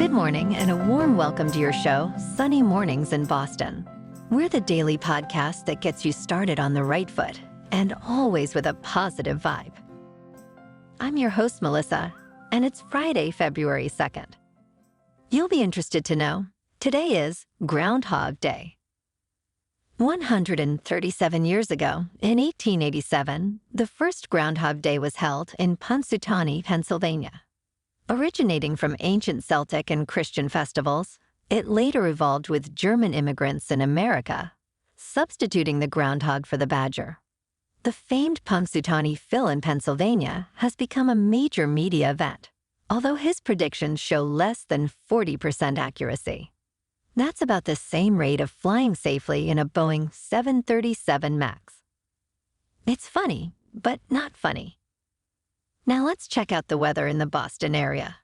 Good morning and a warm welcome to your show, Sunny Mornings in Boston. We're the daily podcast that gets you started on the right foot and always with a positive vibe. I'm your host, Melissa, and it's Friday, February 2nd. You'll be interested to know, today is Groundhog Day. 137 years ago, in 1887, the first Groundhog Day was held in Punxsutawney, Pennsylvania. Originating from ancient Celtic and Christian festivals, it later evolved with German immigrants in America, substituting the groundhog for the badger. The famed Punxsutawney Phil in Pennsylvania has become a major media event, although his predictions show less than 40% accuracy. That's about the same rate of flying safely in a Boeing 737 MAX. It's funny, but not funny. Now let's check out the weather in the Boston area.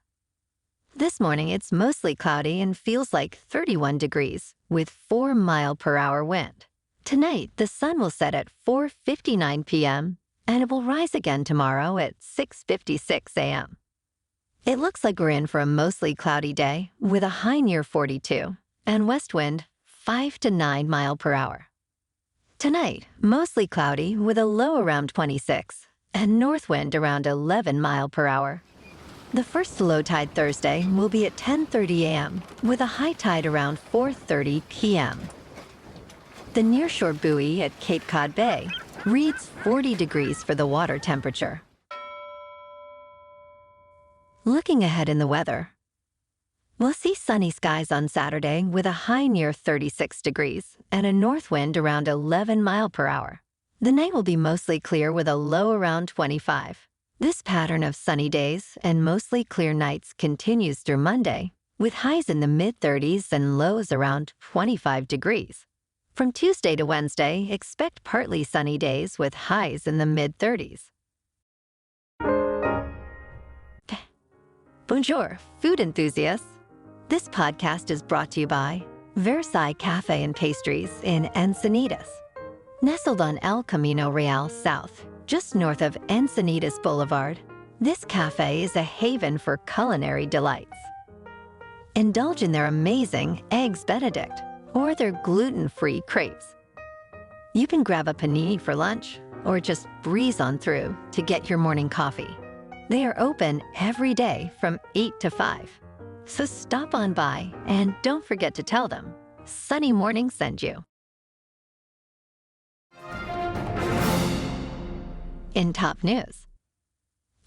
This morning it's mostly cloudy and feels like 31 degrees with 4-mile-per-hour wind. Tonight the sun will set at 4:59 p.m. and it will rise again tomorrow at 6:56 a.m. It looks like we're in for a mostly cloudy day with a high near 42 and west wind 5 to 9 miles per hour. Tonight, mostly cloudy with a low around 26 and north wind around 11 miles per hour. The first low tide Thursday will be at 10:30 a.m. with a high tide around 4:30 p.m. The nearshore buoy at Cape Cod Bay reads 40 degrees for the water temperature. Looking ahead in the weather, we'll see sunny skies on Saturday with a high near 36 degrees and a north wind around 11 miles per hour. The night will be mostly clear with a low around 25. This pattern of sunny days and mostly clear nights continues through Monday, with highs in the mid-30s and lows around 25 degrees. From Tuesday to Wednesday, expect partly sunny days with highs in the mid-30s. Bonjour, food enthusiasts. This podcast is brought to you by Versailles Cafe and Pastries in Encinitas. Nestled on El Camino Real South, just north of Encinitas Boulevard, this cafe is a haven for culinary delights. Indulge in their amazing Eggs Benedict or their gluten-free crepes. You can grab a panini for lunch or just breeze on through to get your morning coffee. They are open every day from 8 to 5. So stop on by and don't forget to tell them Sunny Morning sent you. In top news.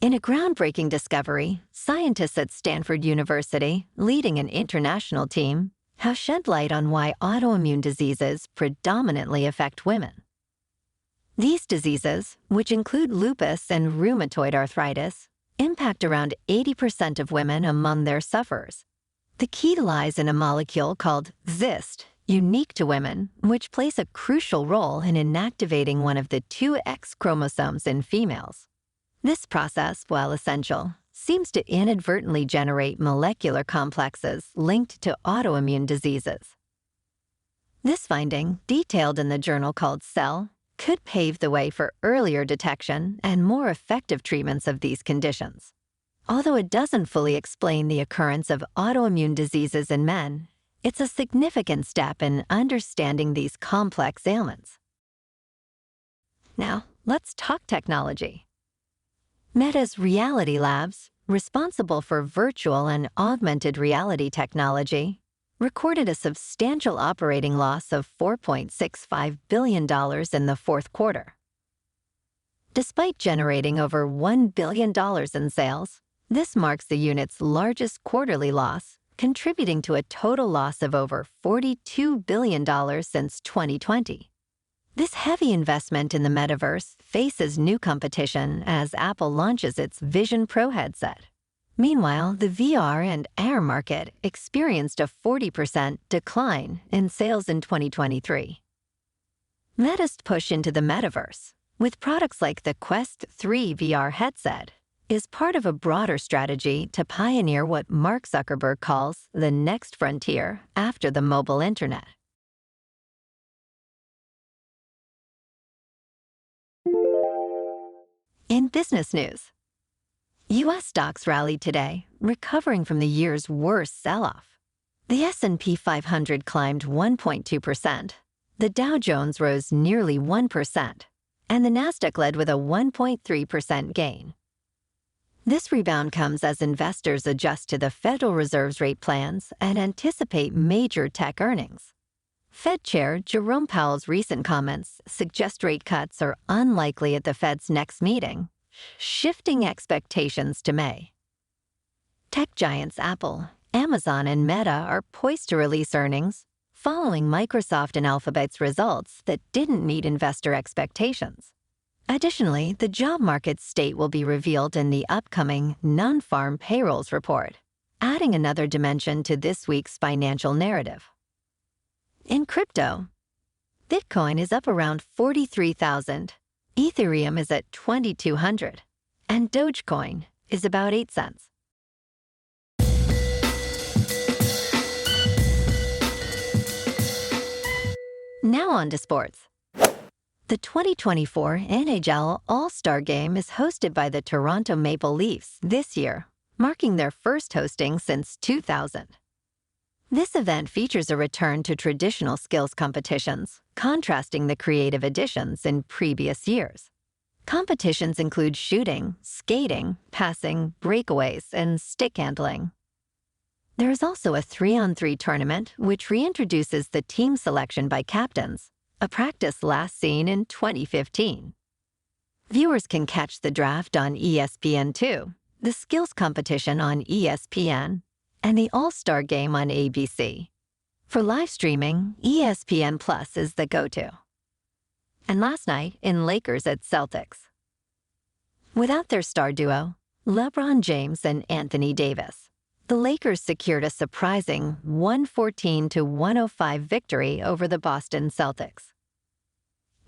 In a groundbreaking discovery, scientists at Stanford University, leading an international team, have shed light on why autoimmune diseases predominantly affect women. These diseases, which include lupus and rheumatoid arthritis, impact around 80% of women among their sufferers. The key lies in a molecule called ZIST, unique to women, which plays a crucial role in inactivating one of the two X chromosomes in females. This process, while essential, seems to inadvertently generate molecular complexes linked to autoimmune diseases. This finding, detailed in the journal called Cell, could pave the way for earlier detection and more effective treatments of these conditions. Although it doesn't fully explain the occurrence of autoimmune diseases in men, it's a significant step in understanding these complex ailments. Now, let's talk technology. Meta's Reality Labs, responsible for virtual and augmented reality technology, recorded a substantial operating loss of $4.65 billion in the fourth quarter. Despite generating over $1 billion in sales, this marks the unit's largest quarterly loss, contributing to a total loss of over $42 billion since 2020. This heavy investment in the metaverse faces new competition as Apple launches its Vision Pro headset. Meanwhile, the VR and AR market experienced a 40% decline in sales in 2023. Meta's push into the metaverse, with products like the Quest 3 VR headset, is part of a broader strategy to pioneer what Mark Zuckerberg calls the next frontier after the mobile internet. In business news, U.S. stocks rallied today, recovering from the year's worst sell-off. The S&P 500 climbed 1.2%, the Dow Jones rose nearly 1%, and the Nasdaq led with a 1.3% gain. This rebound comes as investors adjust to the Federal Reserve's rate plans and anticipate major tech earnings. Fed Chair Jerome Powell's recent comments suggest rate cuts are unlikely at the Fed's next meeting, shifting expectations to May. Tech giants Apple, Amazon, and Meta are poised to release earnings, following Microsoft and Alphabet's results that didn't meet investor expectations. Additionally, the job market state will be revealed in the upcoming non-farm payrolls report, adding another dimension to this week's financial narrative. In crypto, Bitcoin is up around 43,000, Ethereum is at 2,200, and Dogecoin is about 8 cents. Now on to sports. The 2024 NHL All-Star Game is hosted by the Toronto Maple Leafs this year, marking their first hosting since 2000. This event features a return to traditional skills competitions, contrasting the creative additions in previous years. Competitions include shooting, skating, passing, breakaways, and stick handling. There is also a 3-on-3 tournament, which reintroduces the team selection by captains, a practice last seen in 2015. Viewers can catch the draft on ESPN2, the skills competition on ESPN, and the All-Star Game on ABC. For live streaming, ESPN Plus is the go-to. And last night, in Lakers at Celtics. Without their star duo, LeBron James and Anthony Davis, the Lakers secured a surprising 114-105 victory over the Boston Celtics.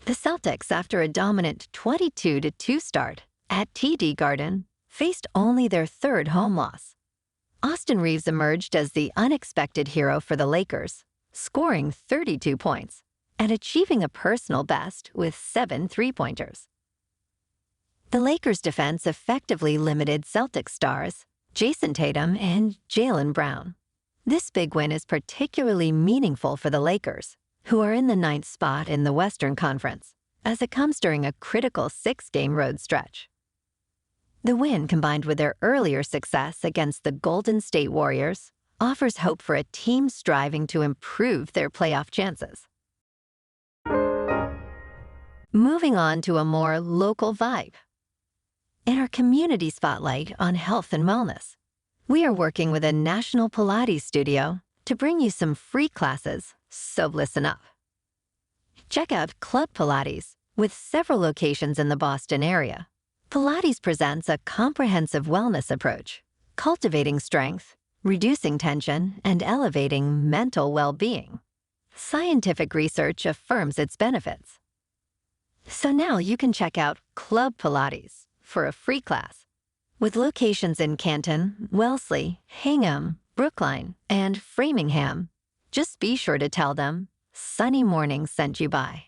The Celtics, after a dominant 22-2 start at TD Garden, faced only their third home loss. Austin Reeves emerged as the unexpected hero for the Lakers, scoring 32 points and achieving a personal best with 7 three-pointers. The Lakers' defense effectively limited Celtics stars Jason Tatum and Jaylen Brown. This big win is particularly meaningful for the Lakers, who are in the 9th spot in the Western Conference, as it comes during a critical 6-game road stretch. The win, combined with their earlier success against the Golden State Warriors, offers hope for a team striving to improve their playoff chances. Moving on to a more local vibe. In our community spotlight on health and wellness, we are working with a national Pilates studio to bring you some free classes, so listen up. Check out Club Pilates, with several locations in the Boston area. Pilates presents a comprehensive wellness approach, cultivating strength, reducing tension, and elevating mental well-being. Scientific research affirms its benefits. So now you can check out Club Pilates for a free class. With locations in Canton, Wellesley, Hingham, Brookline, and Framingham, just be sure to tell them Sunny Morning sent you by.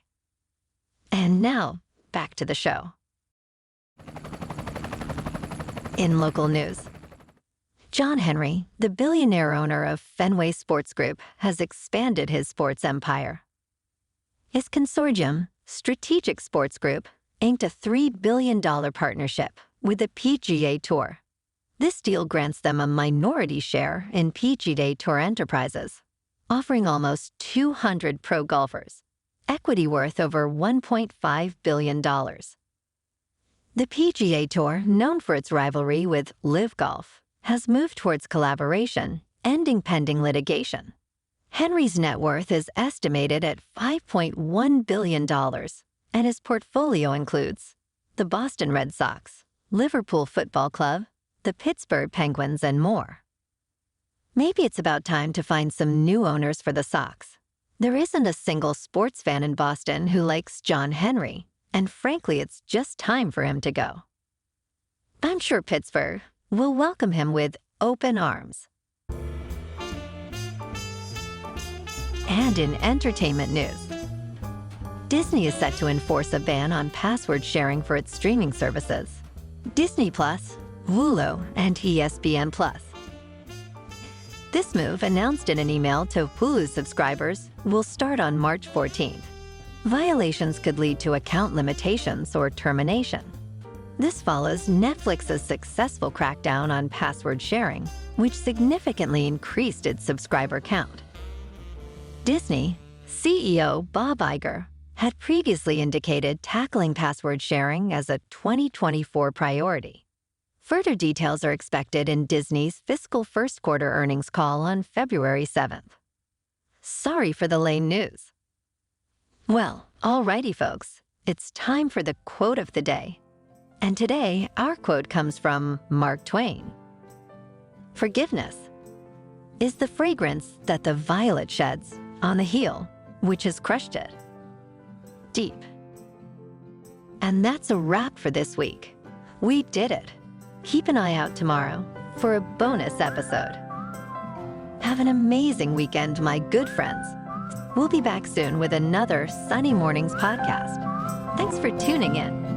And now, back to the show. In local news, John Henry, the billionaire owner of Fenway Sports Group, has expanded his sports empire. His consortium, Strategic Sports Group, inked a $3 billion partnership with the PGA Tour. This deal grants them a minority share in PGA Tour Enterprises, offering almost 200 pro golfers, equity worth over $1.5 billion. The PGA Tour, known for its rivalry with LIV Golf, has moved towards collaboration, ending pending litigation. Henry's net worth is estimated at $5.1 billion, and his portfolio includes the Boston Red Sox, Liverpool Football Club, the Pittsburgh Penguins, and more. Maybe it's about time to find some new owners for the Sox. There isn't a single sports fan in Boston who likes John Henry, and frankly, it's just time for him to go. I'm sure Pittsburgh will welcome him with open arms. And in entertainment news, Disney is set to enforce a ban on password sharing for its streaming services. Disney Plus, Hulu, and ESPN+. This move, announced in an email to Hulu subscribers, will start on March 14th. Violations could lead to account limitations or termination. This follows Netflix's successful crackdown on password sharing, which significantly increased its subscriber count. Disney CEO Bob Iger had previously indicated tackling password sharing as a 2024 priority. Further details are expected in Disney's fiscal first quarter earnings call on February 7th. Sorry for the lame news. Well, alrighty folks, it's time for the quote of the day. And today, our quote comes from Mark Twain. "Forgiveness is the fragrance that the violet sheds on the heel which has crushed it." Deep. And that's a wrap for this week. We did it. Keep an eye out tomorrow for a bonus episode. Have an amazing weekend, my good friends. We'll be back soon with another Sunny Mornings podcast. Thanks for tuning in.